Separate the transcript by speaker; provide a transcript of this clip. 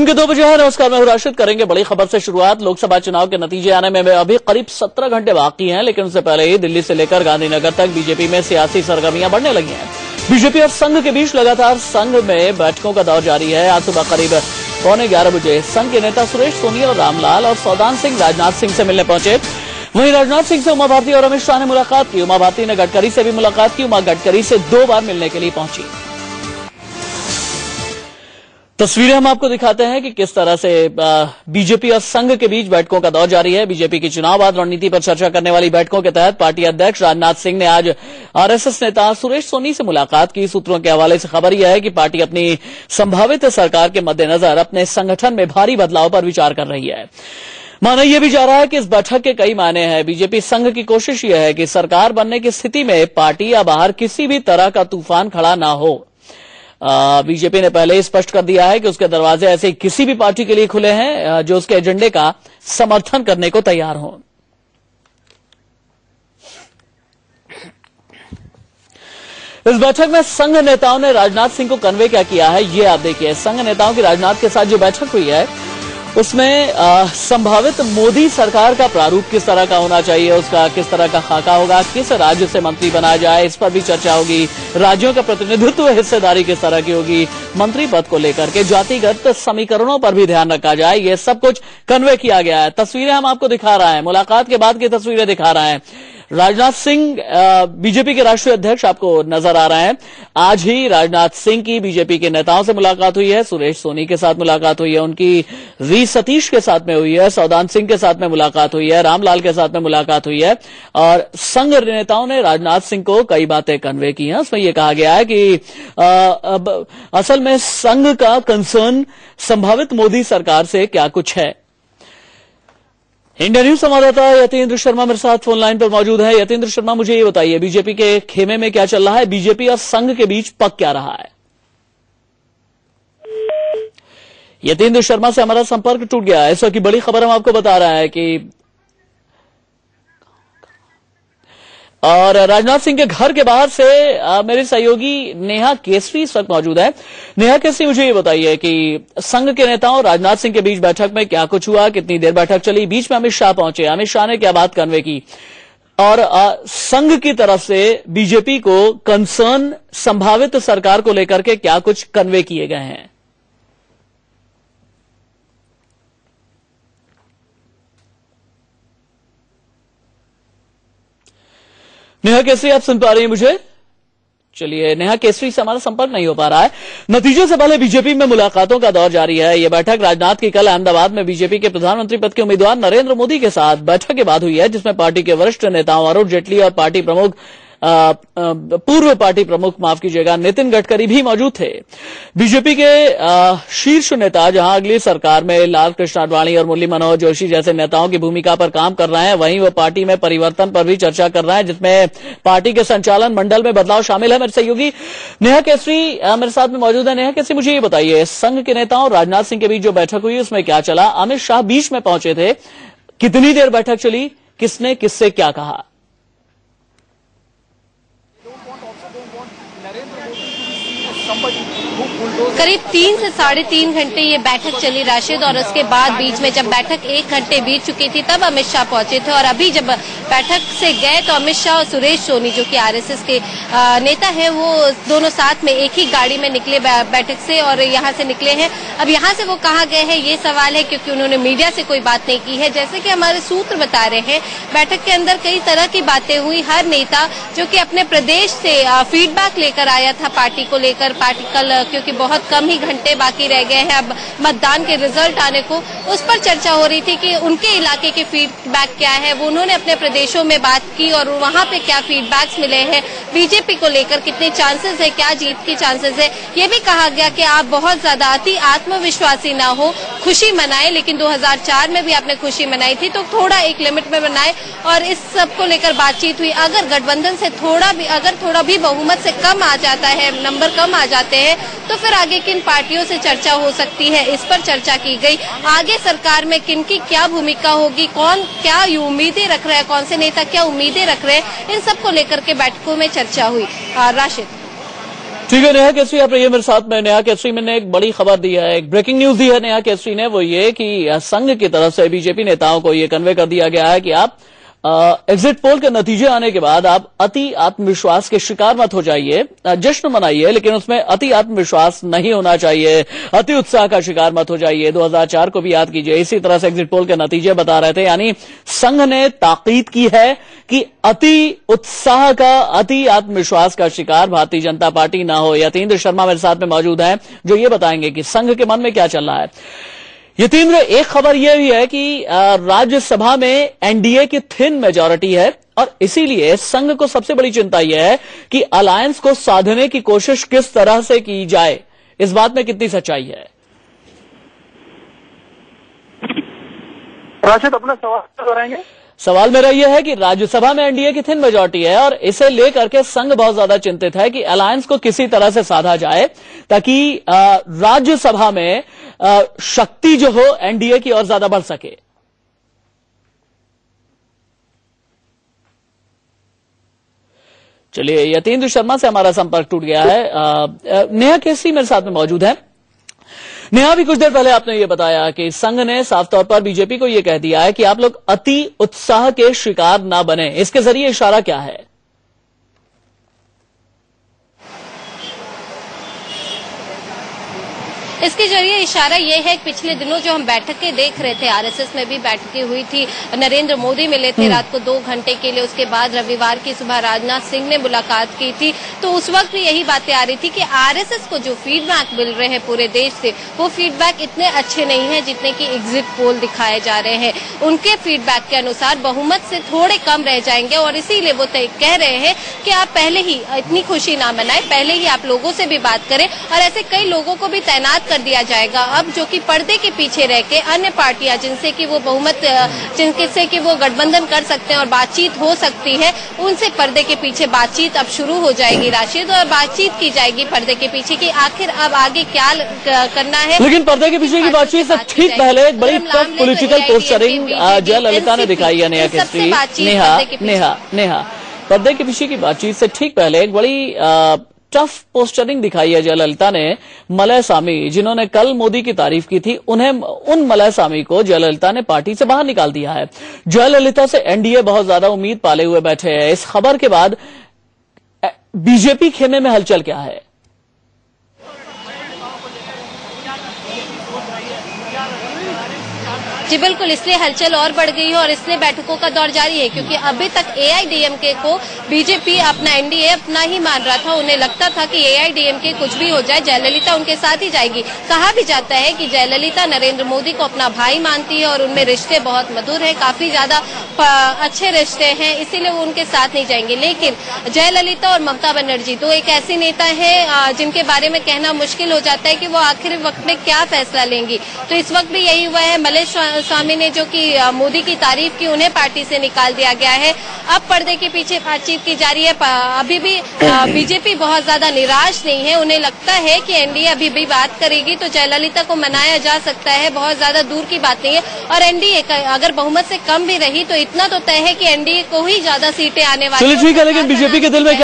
Speaker 1: दिन के 2 बजे है। नमस्कार, मैं हूं राशिद। करेंगे बड़ी खबर से शुरुआत। लोकसभा चुनाव के नतीजे आने में अभी करीब 17 घंटे बाकी हैं, लेकिन उससे पहले ही दिल्ली से लेकर गांधीनगर तक बीजेपी में सियासी सरगर्मियां बढ़ने लगी हैं। बीजेपी और संघ के बीच लगातार संघ में बैठकों का दौर जारी है। आज सुबह करीब 11:15 बजे संघ के नेता सुरेश सोनी और रामलाल और सौदान सिंह राजनाथ सिंह से मिलने पहुंचे। वहीं राजनाथ सिंह से उमा भारती और अमित शाह ने मुलाकात की। उमा भारती ने गडकरी से भी मुलाकात की। उमा गडकरी से 2 बार मिलने के लिए पहुंची। तस्वीरें हम आपको दिखाते हैं कि किस तरह से बीजेपी और संघ के बीच बैठकों का दौर जारी है। बीजेपी की चुनाव बाद रणनीति पर चर्चा करने वाली बैठकों के तहत पार्टी अध्यक्ष राजनाथ सिंह ने आज आरएसएस नेता सुरेश सोनी से मुलाकात की। सूत्रों के हवाले से खबर यह है कि पार्टी अपनी संभावित सरकार के मद्देनजर अपने संगठन में भारी बदलाव पर विचार कर रही है। माना यह भी जा रहा है कि इस बैठक के कई मायने हैं। बीजेपी संघ की कोशिश यह है कि सरकार बनने की स्थिति में पार्टी या बाहर किसी भी तरह का तूफान खड़ा ना हो। बीजेपी ने पहले ही स्पष्ट कर दिया है कि उसके दरवाजे ऐसे किसी भी पार्टी के लिए खुले हैं जो उसके एजेंडे का समर्थन करने को तैयार हो। इस बैठक में संघ नेताओं ने राजनाथ सिंह को कन्वे क्या किया है, ये आप देखिए। संघ नेताओं की राजनाथ के साथ जो बैठक हुई है उसमें संभावित मोदी सरकार का प्रारूप किस तरह का होना चाहिए, उसका किस तरह का खाका होगा, किस राज्य से मंत्री बनाया जाए, इस पर भी चर्चा होगी। राज्यों का प्रतिनिधित्व हिस्सेदारी किस तरह की होगी, मंत्री पद को लेकर के जातिगत समीकरणों पर भी ध्यान रखा जाए, ये सब कुछ कन्वे किया गया है। तस्वीरें हम आपको दिखा रहे हैं, मुलाकात के बाद की तस्वीरें दिखा रहे हैं। राजनाथ सिंह बीजेपी के राष्ट्रीय अध्यक्ष आपको नजर आ रहे हैं। आज ही राजनाथ सिंह की बीजेपी के नेताओं से मुलाकात हुई है। सुरेश सोनी के साथ मुलाकात हुई है, उनकी वी सतीश के साथ में हुई है, सौदान सिंह के साथ में मुलाकात हुई है, रामलाल के साथ में मुलाकात हुई है और संघ नेताओं ने राजनाथ सिंह को कई बातें कन्वे की हैं। उसमें यह कहा गया है कि असल में संघ का कंसर्न संभावित मोदी सरकार से क्या कुछ है। इंडिया न्यूज संवाददाता यतेंद्र शर्मा मेरे साथ फोन लाइन पर मौजूद है। यतेंद्र शर्मा, मुझे ये बताइए, बीजेपी के खेमे में क्या चल रहा है, बीजेपी और संघ के बीच पक क्या रहा है? यतेंद्र शर्मा से हमारा संपर्क टूट गया है। इस वक्त की बड़ी खबर हम आपको बता रहा है कि और राजनाथ सिंह के घर के बाहर से मेरे सहयोगी नेहा केसरी इस वक्त मौजूद है। नेहा केसरी, मुझे ये बताइए कि संघ के नेताओं राजनाथ सिंह के बीच बैठक में क्या कुछ हुआ, कितनी देर बैठक चली, बीच में अमित शाह पहुंचे, अमित शाह ने क्या बात कन्वे की और संघ की तरफ से बीजेपी को कंसर्न संभावित सरकार को लेकर के क्या कुछ कन्वे किए गए हैं? नेहा केसरी, आप सुन पा रही हैं मुझे? चलिए, नेहा केसरी से हमारा संपर्क नहीं हो पा रहा है। नतीजे से पहले बीजेपी में मुलाकातों का दौर जारी है। यह बैठक राजनाथ की कल अहमदाबाद में बीजेपी के प्रधानमंत्री पद के उम्मीदवार नरेंद्र मोदी के साथ बैठक के बाद हुई है, जिसमें पार्टी के वरिष्ठ नेताओं अरुण जेटली और पूर्व पार्टी प्रमुख माफ कीजिएगा नितिन गडकरी भी मौजूद थे। बीजेपी के शीर्ष नेता जहां अगली सरकार में लाल कृष्ण आडवाणी और मुरली मनोहर जोशी जैसे नेताओं की भूमिका पर काम कर रहे हैं, वहीं वो पार्टी में परिवर्तन पर भी चर्चा कर रहे हैं, जिसमें पार्टी के संचालन मंडल में बदलाव शामिल है। मेरे सहयोगी नेहा केसरी मेरे साथ में मौजूद है। नेहा केसरी, मुझे ये बताइए, संघ के नेताओं राजनाथ सिंह के बीच जो बैठक हुई उसमें क्या चला? अमित शाह बीच में पहुंचे थे, कितनी देर बैठक चली, किसने किससे क्या कहा?
Speaker 2: करीब 3 से 3.5 घंटे ये बैठक चली राशिद, और उसके बाद बीच में जब बैठक 1 घंटे बीत चुकी थी तब अमित शाह पहुंचे थे। और अभी जब बैठक से गए तो अमित शाह और सुरेश सोनी जो कि आरएसएस के नेता हैं, वो दोनों साथ में एक ही गाड़ी में निकले बैठक से और यहाँ से निकले हैं। अब यहाँ से वो कहाँ गए हैं ये सवाल है, क्योंकि उन्होंने मीडिया से कोई बात नहीं की है। जैसे कि हमारे सूत्र बता रहे हैं, बैठक के अंदर कई तरह की बातें हुई। हर नेता जो कि अपने प्रदेश से फीडबैक लेकर आया था पार्टी को लेकर, पार्टी कल क्योंकि बहुत कम ही घंटे बाकी रह गए हैं अब मतदान के रिजल्ट आने को, उस पर चर्चा हो रही थी कि उनके इलाके के फीडबैक क्या है। वो उन्होंने अपने प्रदेशों में बात की और वहां पे क्या फीडबैक्स मिले हैं, बीजेपी को लेकर कितने चांसेस है, क्या जीत की चांसेस है। ये भी कहा गया कि आप बहुत ज्यादा अति आत्मविश्वासी ना हो, खुशी मनाए, लेकिन 2004 में भी आपने खुशी मनाई थी तो थोड़ा एक लिमिट में मनाए। और इस सब को लेकर बातचीत हुई। अगर गठबंधन से थोड़ा भी बहुमत से कम आ जाता है, नंबर कम आ जाते हैं, तो फिर आगे किन पार्टियों से चर्चा हो सकती है, इस पर चर्चा की गई। आगे सरकार में किनकी क्या भूमिका होगी, कौन क्या उम्मीदें रख रहा है, कौन से नेता क्या उम्मीदें रख रहे हैं, इन सब को लेकर के बैठकों में चर्चा हुई। राशिद,
Speaker 1: ठीक है नेहा केसरी, आप रहिए मेरे साथ में। नेहा केसरी मैंने एक बड़ी खबर दी है, एक ब्रेकिंग न्यूज दी है नेहा केसरी ने, वो ये कि संघ की तरफ से बीजेपी नेताओं को ये कन्वे कर दिया गया है कि आप एग्जिट पोल के नतीजे आने के बाद आप अति आत्मविश्वास के शिकार मत हो जाइए, जश्न मनाइए, लेकिन उसमें अति आत्मविश्वास नहीं होना चाहिए, अति उत्साह का शिकार मत हो जाइए। 2004 को भी याद कीजिए, इसी तरह से एग्जिट पोल के नतीजे बता रहे थे। यानी संघ ने ताकीद की है कि अति उत्साह का, अति आत्मविश्वास का शिकार भारतीय जनता पार्टी ना हो। यतीन्द्र शर्मा मेरे साथ में मौजूद हैं जो ये बताएंगे कि संघ के मन में क्या चल रहा है। यतीन्द्र, एक खबर यह भी है कि राज्यसभा में एनडीए की थिन मेजॉरिटी है और इसीलिए संघ को सबसे बड़ी चिंता यह है कि अलायंस को साधने की कोशिश किस तरह से की जाए। इस बात में कितनी सच्चाई है?
Speaker 3: राशिद, अपना सवाल दोहराएंगे?
Speaker 1: सवाल मेरा यह है कि राज्यसभा में एनडीए की थिन मेजॉरिटी है और इसे लेकर के संघ बहुत ज्यादा चिंतित है कि अलायंस को किसी तरह से साधा जाए ताकि राज्यसभा में शक्ति जो हो एनडीए की और ज्यादा बढ़ सके। चलिए, यतीन्द्र शर्मा से हमारा संपर्क टूट गया है। नेहा केसरी मेरे साथ में मौजूद है। नेहा, भी कुछ देर पहले आपने ये बताया कि संघ ने साफ तौर पर बीजेपी को ये कह दिया है कि आप लोग अति उत्साह के शिकार ना बने। इसके जरिए इशारा क्या है?
Speaker 2: इसके जरिए इशारा ये है कि पिछले दिनों जो हम बैठकें देख रहे थे, आरएसएस में भी बैठकें हुई थी, नरेंद्र मोदी मिले थे रात को 2 घंटे के लिए, उसके बाद रविवार की सुबह राजनाथ सिंह ने मुलाकात की थी। तो उस वक्त भी यही बातें आ रही थी कि आरएसएस को जो फीडबैक मिल रहे हैं पूरे देश से, वो फीडबैक इतने अच्छे नहीं है जितने की एग्जिट पोल दिखाए जा रहे हैं। उनके फीडबैक के अनुसार बहुमत से थोड़े कम रह जाएंगे और इसीलिए वो कह रहे हैं कि आप पहले ही इतनी खुशी ना मनाएं, पहले ही आप लोगों से भी बात करें और ऐसे कई लोगों को भी तैनात कर दिया जाएगा अब, जो कि पर्दे के पीछे रह के अन्य पार्टियां जिनसे कि वो बहुमत, जिनसे कि वो गठबंधन कर सकते हैं और बातचीत हो सकती है, उनसे पर्दे के पीछे बातचीत अब शुरू हो जाएगी राशिद, और बातचीत की जाएगी पर्दे के पीछे कि आखिर अब आगे क्या करना है।
Speaker 1: लेकिन पर्दे के पीछे की बातचीत से ठीक पहले एक बड़ी टफ पॉलिटिकल पोस्टरिंग जयललिता ने दिखाई है। नेहा केसरी, नेहा, पर्दे के पीछे की बातचीत से ठीक पहले एक बड़ी टफ पोस्टरिंग दिखाई है जयललिता ने। मलय स्वामी, जिन्होंने कल मोदी की तारीफ की थी, उन मलय स्वामी को जयललिता ने पार्टी से बाहर निकाल दिया है। जयललिता से एनडीए बहुत ज्यादा उम्मीद पाले हुए बैठे हैं। इस खबर के बाद बीजेपी खेमे में हलचल क्या है?
Speaker 2: जी बिल्कुल, इसलिए हलचल और बढ़ गई है और इसलिए बैठकों का दौर जारी है क्योंकि अभी तक एआईडीएमके को बीजेपी अपना एनडीए अपना ही मान रहा था। उन्हें लगता था कि एआईडीएमके कुछ भी हो जाए जयललिता उनके साथ ही जाएगी। कहा भी जाता है कि जयललिता नरेंद्र मोदी को अपना भाई मानती है और उनमें रिश्ते बहुत मधुर है, काफी ज्यादा अच्छे रिश्ते हैं, इसीलिए वो उनके साथ नहीं जाएंगे। लेकिन जयललिता और ममता बनर्जी तो एक ऐसी नेता है जिनके बारे में कहना मुश्किल हो जाता है कि वो आखिरी वक्त में क्या फैसला लेंगी। तो इस वक्त भी यही हुआ है। मलय स्वामी ने जो कि मोदी की तारीफ की, उन्हें पार्टी से निकाल दिया गया है। अब पर्दे के पीछे बातचीत की जा रही है। अभी भी बीजेपी बहुत ज्यादा निराश नहीं है, उन्हें लगता है कि एनडीए अभी भी बात करेगी तो जयललिता को मनाया जा सकता है, बहुत ज्यादा दूर की बात नहीं है। और एनडीए अगर बहुमत से कम भी रही तो इतना तो तय है कि एनडीए को ही ज्यादा सीटें आने वाली है।
Speaker 1: ठीक है, लेकिन बीजेपी के दिल में